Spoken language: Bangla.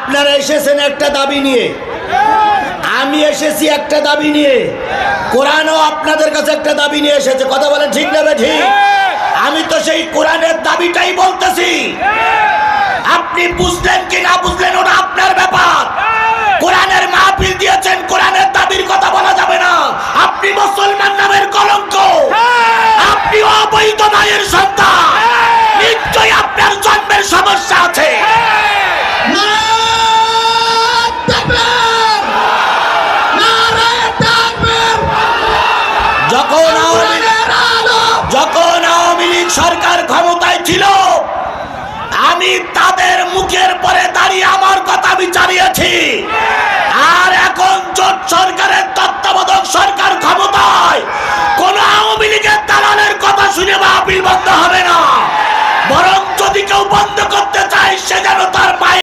আপনারা এসেছেন একটা দাবি নিয়ে, আমি এসেছি একটা দাবি নিয়ে, কোরআনও আপনাদের কাছে একটা দাবি নিয়ে এসেছে। কথা বলেন ঠিক না ঠিক? আমি তো সেই কোরআনের দাবিটাই বলতেছি। আপনি বুঝলেন কি না বুঝলেন ওটা আপনার ব্যাপার। কোরআনের মাহফিল দিয়েছেন, কোরআনের দাবির কথা বলা যাবে না। আপনি মুসলমান নামের কলঙ্ক, আপনি অবৈধ মায়ের সন্তান, নিশ্চয়ই আপনার জন্মের সমস্যা আছে। যখন আওয়ামী লীগ সরকার ক্ষমতায় ছিল, আমি তাদের মুখের পরে দাঁড়িয়ে আমার কথা বিচারিয়েছি। আর এখন জোট সরকারের তত্ত্বাবধায়ক সরকার ক্ষমতায়, কোন আওয়ামী লীগের দালালের কথা শুনে মাহফিল বন্ধ হবে না। বরং যদি কেউ বন্ধ করতে চায় সে যেন